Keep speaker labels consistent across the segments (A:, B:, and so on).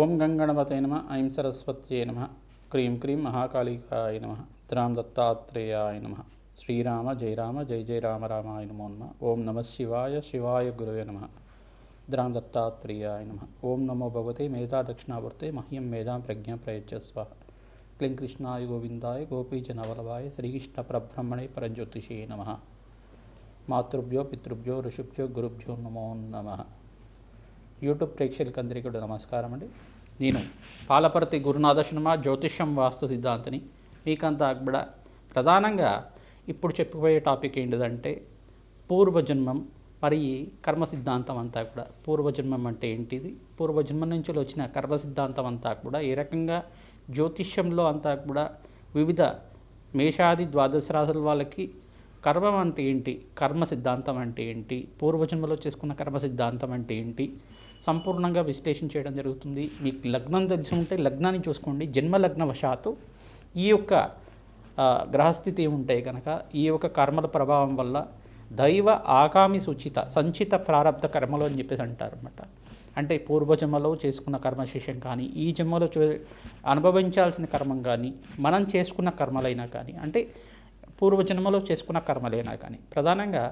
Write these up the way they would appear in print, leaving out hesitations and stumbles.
A: ఓం గంగణపతే నమ ఐం సరస్వత్యే నమ క్రీం క్రీం మహాకాళికాయ నమ ద్రాం దత్తాత్రేయాయ నమ శ్రీరామ జయ రామ జయ జయ రామ రామాయ నమో నమ ఓం నమ శివాయ శివాయ గురవే నమ ద్రాం దత్తాత్రేయాయ నమ ఓం నమో భగవతే మేధా దక్షిణావర్తే మహ్యం మేధాం ప్రజ్ఞా ప్రయచ్చస్వ క్లీం కృష్ణాయ గోవిందాయ గోపీజనవల్లభాయ శ్రీకృష్ణ పరబ్రహ్మణే పరంజ్యోతిషే నమ మాతృభ్యో పితృభ్యో ఋషిభ్యో గురుభ్యో నమో నమ. యూట్యూబ్ ప్రేక్షకులందరికీ కూడా నమస్కారం అండి. నేను పాలపర్తి గురునాథ శర్మ జ్యోతిష్యం వాస్తు సిద్ధాంతిని. మీకంతా కూడా ప్రధానంగా ఇప్పుడు చెప్పబోయే టాపిక్ ఏంటిదంటే పూర్వజన్మం మరి కర్మ సిద్ధాంతం అంతా కూడా. పూర్వజన్మం అంటే ఏంటిది, పూర్వజన్మం నుంచి వచ్చిన కర్మ సిద్ధాంతం అంతా కూడా ఏ రకంగా జ్యోతిష్యంలో అంతా కూడా వివిధ మేషాది ద్వాదశ రాశుల వాళ్ళకి కర్మం అంటే ఏంటి, కర్మ సిద్ధాంతం అంటే ఏంటి, పూర్వజన్మలో చేసుకున్న కర్మ సిద్ధాంతం అంటే ఏంటి సంపూర్ణంగా విశ్లేషణ చేయడం జరుగుతుంది. మీకు లగ్నం తెలిసి ఉంటే లగ్నాన్ని చూసుకోండి. జన్మ లగ్నవశాత్తు ఈ యొక్క గ్రహస్థితి ఉంటాయి కనుక ఈ యొక్క కర్మల ప్రభావం వల్ల దైవ ఆగామి సూచిత సంచిత ప్రారంధ కర్మలు అని చెప్పేసి అంటారు అన్నమాట. అంటే పూర్వజన్మలో చేసుకున్న కర్మశేషం కానీ ఈ జన్మలో అనుభవించాల్సిన కర్మం కానీ మనం చేసుకున్న కర్మలైనా కానీ అంటే పూర్వజన్మలో చేసుకున్న కర్మలైనా కానీ ప్రధానంగా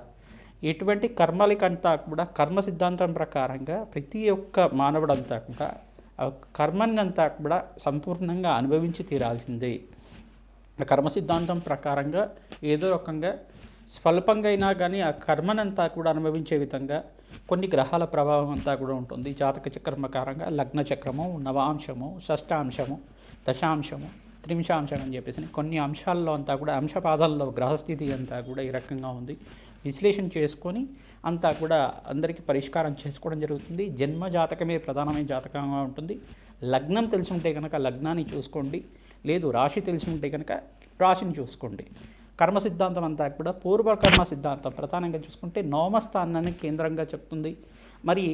A: ఎటువంటి కర్మలకంతా కూడా కర్మ సిద్ధాంతం ప్రకారంగా ప్రతి ఒక్క మానవుడంతా కూడా కర్మని అంతా కూడా సంపూర్ణంగా అనుభవించి తీరాల్సిందే. కర్మ సిద్ధాంతం ప్రకారంగా ఏదో రకంగా స్వల్పంగా అయినా కానీ ఆ కర్మనంతా కూడా అనుభవించే విధంగా కొన్ని గ్రహాల ప్రభావం అంతా కూడా ఉంటుంది. జాతక చక్రం ప్రకారంగా లగ్న చక్రము, నవాంశము, షష్టాంశము, దశాంశము, త్రింశాంశం అని చెప్పేసి కొన్ని అంశాల్లో అంతా కూడా అంశపాదాల్లో గ్రహస్థితి అంతా కూడా ఈ రకంగా ఉంది. విశ్లేషణ చేసుకొని అంతా కూడా అందరికీ పరిష్కారం చేసుకోవడం జరుగుతుంది. జన్మ జాతకమే ప్రధానమైన జాతకంగా ఉంటుంది. లగ్నం తెలిసి ఉంటే కనుక లగ్నాన్ని చూసుకోండి, లేదు రాశి తెలిసి ఉంటే కనుక రాశిని చూసుకోండి. కర్మ సిద్ధాంతం అంతా కూడా పూర్వకర్మ సిద్ధాంతం ప్రధానంగా చూసుకుంటే నవమస్థానాన్ని కేంద్రంగా చెప్తుంది. మరి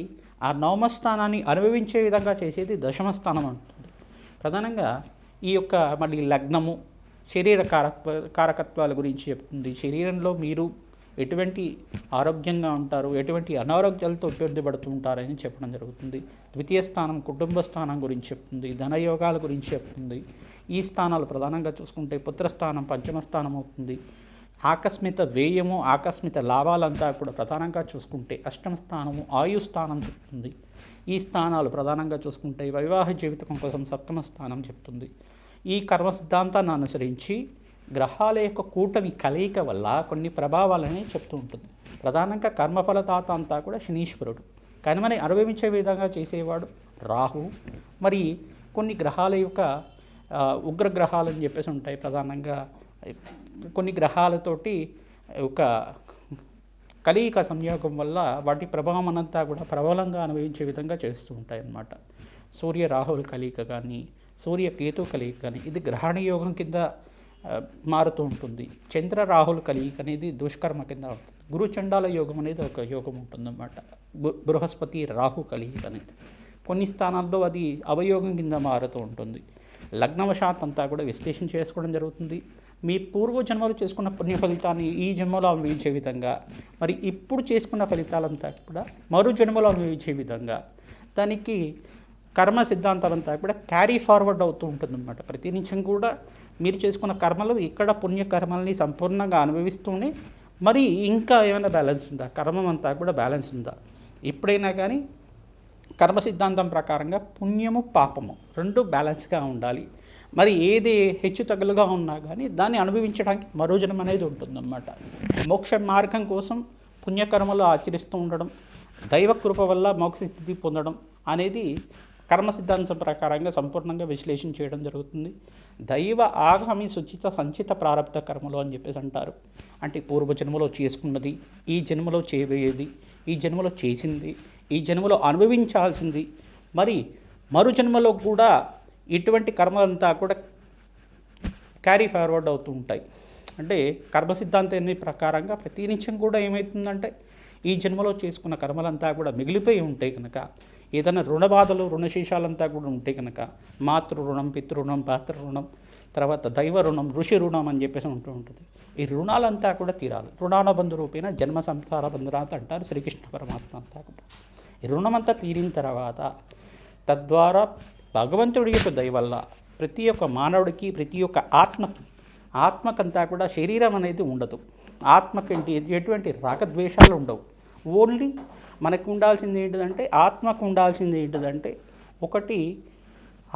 A: ఆ నవమస్థానాన్ని అనుభవించే విధంగా చేసేది దశమస్థానం అంటుంది. ప్రధానంగా ఈ యొక్క మళ్ళీ లగ్నము శరీర కారకత్వాల గురించి చెప్తుంది. శరీరంలో మీరు ఎటువంటి ఆరోగ్యంగా ఉంటారు, ఎటువంటి అనారోగ్యాలతో ఇబ్బంది పడుతూ ఉంటారని చెప్పడం జరుగుతుంది. ద్వితీయ స్థానం కుటుంబ స్థానం గురించి చెప్తుంది, ధనయోగాల గురించి చెప్తుంది. ఈ స్థానాలు ప్రధానంగా చూసుకుంటే పుత్రస్థానం పంచమ స్థానం అవుతుంది. ఆకస్మిక వ్యయము ఆకస్మిక లాభాలంతా కూడా ప్రధానంగా చూసుకుంటే అష్టమ స్థానము ఆయు స్థానం చెప్తుంది. ఈ స్థానాలు ప్రధానంగా చూసుకుంటే వివాహ జీవితం కోసం సప్తమ స్థానం చెప్తుంది. ఈ కర్మ సిద్ధాంతాన్ని అనుసరించి గ్రహాల యొక్క కూటమి కలయిక వల్ల కొన్ని ప్రభావాలని చెప్తూ ఉంటుంది. ప్రధానంగా కర్మఫలదాత అంతా కూడా శనీశ్వరుడు, కానీ మనం అనుభవించే విధంగా చేసేవాడు రాహు. మరి కొన్ని గ్రహాల యొక్క ఉగ్రగ్రహాలు అని చెప్పేసి ఉంటాయి. ప్రధానంగా కొన్ని గ్రహాలతోటి ఒక కలయిక సంయోగం వల్ల వాటి ప్రభావం అంతా కూడా ప్రబలంగా అనుభవించే విధంగా చేస్తూ ఉంటాయి అన్నమాట. సూర్య రాహుల కలయిక కానీ సూర్య కేతు కలయిక కానీ ఇది గ్రహణ యోగం కింద మారుతూ ఉంటుంది. చంద్ర రాహుల కలయిక అనేది దుష్కర్మ కింద ఉంటుంది. గురు చండాల యోగం అనేది ఒక యోగం ఉంటుందన్నమాట. బృహస్పతి రాహు కలయిక అనేది కొన్ని స్థానాల్లో అది అవయోగం కింద మారుతూ ఉంటుంది. లగ్నవశాత్ అంతా కూడా విశ్లేషణ చేసుకోవడం జరుగుతుంది. మీ పూర్వజన్మలు చేసుకున్న పుణ్య ఫలితాన్ని ఈ జన్మలో అనుభవించే విధంగా, మరి ఇప్పుడు చేసుకున్న ఫలితాలంతా కూడా మరో జన్మలో అనుభవించే విధంగా దానికి కర్మ సిద్ధాంతం అంతా కూడా క్యారీ ఫార్వర్డ్ అవుతూ ఉంటుందన్నమాట. ప్రతి నిమిషం కూడా మీరు చేసుకున్న కర్మలు ఇక్కడ పుణ్యకర్మల్ని సంపూర్ణంగా అనుభవిస్తూనే మరి ఇంకా ఏమైనా బ్యాలెన్స్ ఉందా, కర్మం అంతా కూడా బ్యాలెన్స్ ఉందా. ఎప్పుడైనా కానీ కర్మ సిద్ధాంతం ప్రకారంగా పుణ్యము పాపము రెండు బ్యాలెన్స్గా ఉండాలి. మరి ఏది హెచ్చు తగులుగా ఉన్నా కానీ దాన్ని అనుభవించడానికి మరో జన్మ అనేది ఉంటుందన్నమాట. మోక్ష మార్గం కోసం పుణ్యకర్మలు ఆచరిస్తూ ఉండడం, దైవ కృప వల్ల మోక్ష స్థితి పొందడం అనేది కర్మ సిద్ధాంతం ప్రకారంగా సంపూర్ణంగా విశ్లేషణ చేయడం జరుగుతుంది. దైవ ఆగామి సుచిత సంచిత ప్రారంధ కర్మలు అని చెప్పేసి అంటారు. అంటే పూర్వజన్మలో చేసుకున్నది, ఈ జన్మలో చేయబోయేది, ఈ జన్మలో చేసింది, ఈ జన్మలో అనుభవించాల్సింది, మరి మరు జన్మలో కూడా ఇటువంటి కర్మలంతా కూడా క్యారీ ఫార్వర్డ్ అవుతూ ఉంటాయి. అంటే కర్మ సిద్ధాంతాన్ని ప్రకారంగా ప్రతి నిత్యం కూడా ఏమవుతుందంటే ఈ జన్మలో చేసుకున్న కర్మలంతా కూడా మిగిలిపోయి ఉంటాయి కనుక ఏదైనా రుణ బాధలు రుణశేషాలంతా కూడా ఉంటాయి కనుక మాతృ రుణం, పితృ పాత్ర రుణం, తర్వాత దైవ రుణం, ఋషి రుణం అని చెప్పేసి ఉంటూ ఉంటుంది. ఈ రుణాలంతా కూడా తీరాలి. రుణానుబంధ రూపేణ జన్మ సంసార బంధురాత అంటారు శ్రీకృష్ణ పరమాత్మ అంతా కూడా. ఈ రుణమంతా తీరిన తర్వాత తద్వారా భగవంతుడి యొక్క దయ వల్ల ప్రతి ఒక్క మానవుడికి, ప్రతి ఒక్క ఆత్మకంతా కూడా శరీరం అనేది ఉండదు. ఆత్మకి ఎటువంటి రాగద్వేషాలు ఉండవు. ఓన్లీ మనకు ఉండాల్సింది ఏంటిదంటే, ఆత్మకు ఉండాల్సింది ఏంటిదంటే, ఒకటి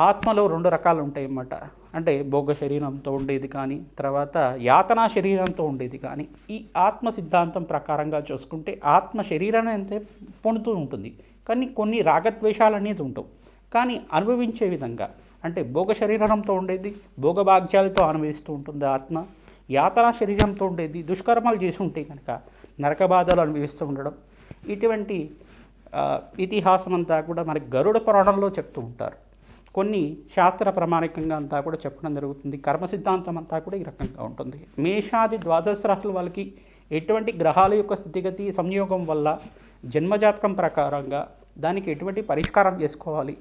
A: ఆత్మలో 2 రకాలు ఉంటాయి అన్నమాట. అంటే భోగ శరీరంతో ఉండేది కానీ, తర్వాత యాతనా శరీరంతో ఉండేది కానీ. ఈ ఆత్మ సిద్ధాంతం ప్రకారంగా చూసుకుంటే ఆత్మ శరీరాన్ని అంతే పొందుతూ ఉంటుంది, కానీ కొన్ని రాగద్వేషాలు అనేది ఉండవు. కానీ అనుభవించే విధంగా, అంటే భోగ శరీరంతో ఉండేది భోగభాగ్యాలతో అనుభవిస్తూ ఉంటుంది ఆత్మ. యాతనా శరీరంతో ఉండేది దుష్కర్మాలు చేసి ఉంటే కనుక నరక బాధలు అనుభవిస్తూ ఉండడం. ఇటువంటి ఇతిహాసం అంతా కూడా మనకి గరుడ పురాణంలో చెప్తూ ఉంటారు. కొన్ని శాస్త్ర ప్రామాణికంగా అంతా కూడా చెప్పడం జరుగుతుంది. కర్మ సిద్ధాంతం అంతా కూడా ఈ రకంగా ఉంటుంది. మేషాది ద్వాదశ రాశుల వాళ్ళకి ఎటువంటి గ్రహాల యొక్క స్థితిగతి సంయోగం వల్ల జన్మజాతకం ప్రకారంగా దానికి ఎటువంటి పరిష్కారం చేసుకోవాలి,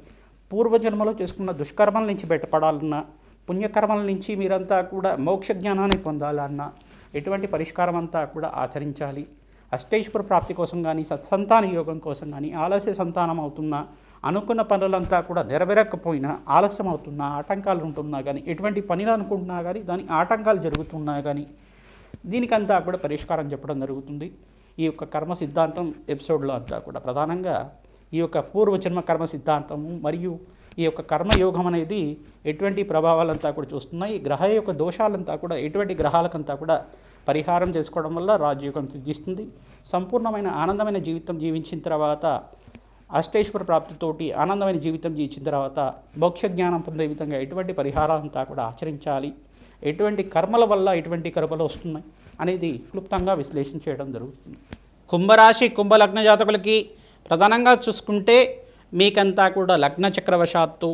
A: పూర్వజన్మలో చేసుకున్న దుష్కర్మల నుంచి బయటపడాలన్నా, పుణ్యకర్మల నుంచి మీరంతా కూడా మోక్ష జ్ఞానాన్ని పొందాలన్నా ఎటువంటి పరిష్కారం అంతా కూడా ఆచరించాలి. అష్టైశ్వర ప్రాప్తి కోసం కానీ, సత్సంతాన యోగం కోసం కానీ, ఆలస్య సంతానం అవుతున్నా, అనుకున్న పనులంతా కూడా నెరవేరకపోయినా, ఆలస్యం అవుతున్నా, ఆటంకాలు ఉంటున్నా కానీ, ఎటువంటి పనిలు అనుకుంటున్నా కానీ దాని ఆటంకాలు జరుగుతున్నా కానీ దీనికంతా కూడా పరిష్కారం చెప్పడం జరుగుతుంది. ఈ యొక్క కర్మ సిద్ధాంతం ఎపిసోడ్లో అంతా కూడా ప్రధానంగా ఈ యొక్క పూర్వజన్మ కర్మ సిద్ధాంతము మరియు ఈ యొక్క కర్మయోగం అనేది ఎటువంటి ప్రభావాలంతా కూడా చూస్తున్నాయి. గ్రహ యొక్క దోషాలంతా కూడా ఎటువంటి గ్రహాలకంతా కూడా పరిహారం చేసుకోవడం వల్ల రాజయోగం సిద్ధిస్తుంది. సంపూర్ణమైన ఆనందమైన జీవితం జీవించిన తర్వాత, అష్టైశ్వర ప్రాప్తితోటి ఆనందమైన జీవితం జీవించిన తర్వాత మోక్ష జ్ఞానం పొందే విధంగా ఎటువంటి పరిహారాలంతా కూడా ఆచరించాలి, ఎటువంటి కర్మల వల్ల ఎటువంటి కర్మలు వస్తున్నాయి అనేది క్లుప్తంగా విశ్లేషణ చేయడం జరుగుతుంది. కుంభరాశి కుంభలగ్న జాతకులకి ప్రధానంగా చూసుకుంటే మీకంతా కూడా లగ్న చక్రవశాత్తు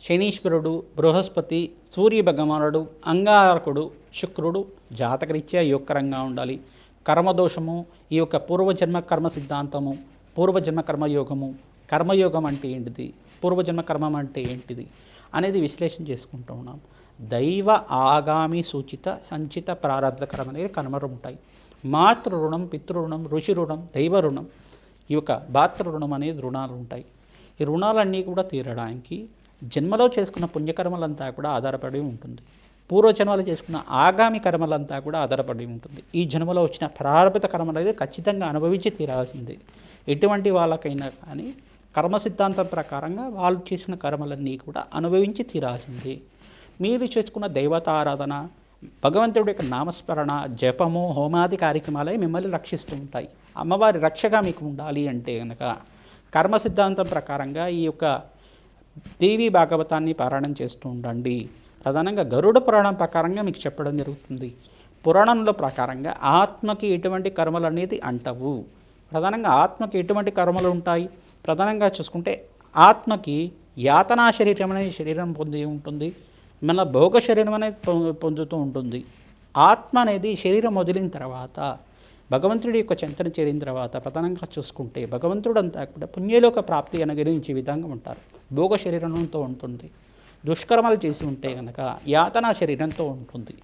A: శనీశ్వరుడు, బృహస్పతి, సూర్య భగవానుడు, అంగారకుడు, శుక్రుడు జాతకరీత్యా యోగకరంగా ఉండాలి. కర్మదోషము, ఈ యొక్క పూర్వజన్మ కర్మ సిద్ధాంతము, పూర్వజన్మ కర్మయోగము, కర్మయోగం అంటే ఏంటిది, పూర్వజన్మ కర్మం అంటే ఏంటిది అనేది విశ్లేషణ చేసుకుంటూ ఉన్నాం. దైవ ఆగామి సూచిత సంచిత ప్రారంధకరం అనేది కనుమరు ఉంటాయి. మాతృ రుణం, పితృరుణం, ఋషి రుణం, దైవ రుణం, ఈ యొక్క భాతృ రుణం అనేది రుణాలు ఉంటాయి. ఈ రుణాలన్నీ కూడా తీరడానికి జన్మలో చేసుకున్న పుణ్యకర్మలంతా కూడా ఆధారపడి ఉంటుంది. పూర్వజన్మలో చేసుకున్న ఆగామి కర్మలంతా కూడా ఆధారపడి ఉంటుంది. ఈ జన్మలో వచ్చిన ప్రారంభిత కర్మలు అనేది ఖచ్చితంగా అనుభవించి తీరాల్సిందే. ఎటువంటి వాళ్ళకైనా కానీ కర్మ సిద్ధాంతం ప్రకారంగా వాళ్ళు చేసిన కర్మలన్నీ కూడా అనుభవించి తీరాల్సిందే. మీరు చేసుకున్న దైవత ఆరాధన, భగవంతుడి యొక్క నామస్మరణ, జపము, హోమాది కార్యక్రమాలే మిమ్మల్ని రక్షిస్తూ ఉంటాయి. అమ్మవారి రక్షగా మీకు ఉండాలి అంటే కనుక కర్మ సిద్ధాంతం ప్రకారంగా ఈ యొక్క దేవీ భాగవతాన్ని పారాయణం చేస్తూ ఉండండి. ప్రధానంగా గరుడ పురాణం ప్రకారంగా మీకు చెప్పడం జరుగుతుంది. పురాణంలో ప్రకారంగా ఆత్మకి ఎటువంటి కర్మలు అనేది అంటవు. ప్రధానంగా ఆత్మకి ఎటువంటి కర్మలు ఉంటాయి, ప్రధానంగా చూసుకుంటే ఆత్మకి యాతనా శరీరం అనేది శరీరం పొంది ఉంటుంది, మన భోగ శరీరం అనేది పొందుతూ ఉంటుంది. ఆత్మ అనేది శరీరం వదిలిన తర్వాత భగవంతుడి యొక్క చింతన చేరిన తర్వాత ప్రధానంగా చూసుకుంటే భగవంతుడంతా కూడా పుణ్యలోక ప్రాప్తి అనుగ్రహించే విధంగా ఉంటారు. భోగ శరీరంతో ఉంటుంది. దుష్కర్మలు చేసి ఉంటే కనుక యాతనా శరీరంతో ఉంటుంది.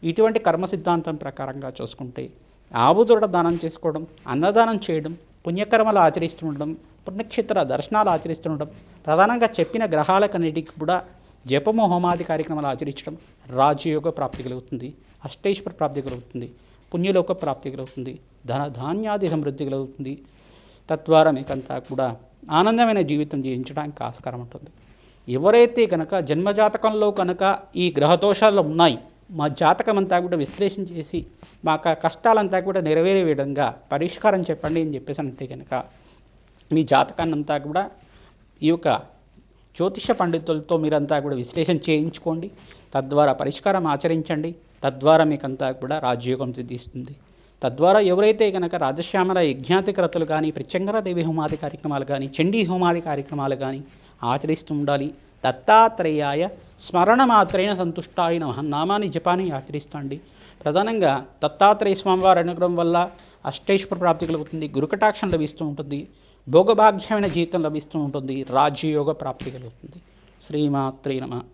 A: ఇటువంటి కర్మ సిద్ధాంతం ప్రకారంగా చూసుకుంటే ఆవుదూడ దానం చేసుకోవడం, అన్నదానం చేయడం, పుణ్యకర్మలు ఆచరిస్తుండడం, పుణ్యక్షేత్ర దర్శనాలు ఆచరిస్తుండడం, ప్రధానంగా చెప్పిన గ్రహాలకన్నిటికీ కూడా జపము, హోమాది కార్యక్రమాలు ఆచరించడం రాజయోగ ప్రాప్తి కలుగుతుంది, అష్టైశ్వర ప్రాప్తి కలుగుతుంది, పుణ్యలోక ప్రాప్తి కలుగుతుంది, ధాన్యాది సమృద్ధి కలుగుతుంది. తద్వారా మీకంతా కూడా ఆనందమైన జీవితం జీవించడానికి ఆస్కారం ఉంటుంది. ఎవరైతే కనుక జన్మజాతకంలో కనుక ఈ గ్రహదోషాలు ఉన్నాయి, మా జాతకం అంతా కూడా విశ్లేషణ చేసి మాకు కష్టాలంతా కూడా నెరవేరే విధంగా పరిష్కారం చెప్పండి అని చెప్పేసి అంటే కనుక మీ జాతకాన్ని అంతా కూడా ఈ యొక్క జ్యోతిష పండితులతో మీరంతా కూడా విశ్లేషణ చేయించుకోండి. తద్వారా పరిష్కారం ఆచరించండి. తద్వారా మీకంతా కూడా రాజయోగం సిద్ధిస్తుంది. తద్వారా ఎవరైతే కనుక రాజశ్యామల యజ్ఞాతిక్రతులు కానీ, ప్రత్యంగరాదేవి హోమాది కార్యక్రమాలు కానీ, చండీ హోమాది కార్యక్రమాలు కానీ ఆచరిస్తూ ఉండాలి. దత్తాత్రేయాయ స్మరణ మాత్రైన సంతుష్టాయ నమః నామాన్ని జపాన్ని ఆచరిస్తాండి. ప్రధానంగా దత్తాత్రేయ స్వామివారి అనుగ్రహం వల్ల అష్టైశ్వర ప్రాప్తి కలుగుతుంది, గురుకటాక్షం లభిస్తూ ఉంటుంది, భోగభాగ్యమైన జీవితం లభిస్తూ ఉంటుంది, రాజ్యయోగ ప్రాప్తి కలుగుతుంది. శ్రీమాత్రే నమః.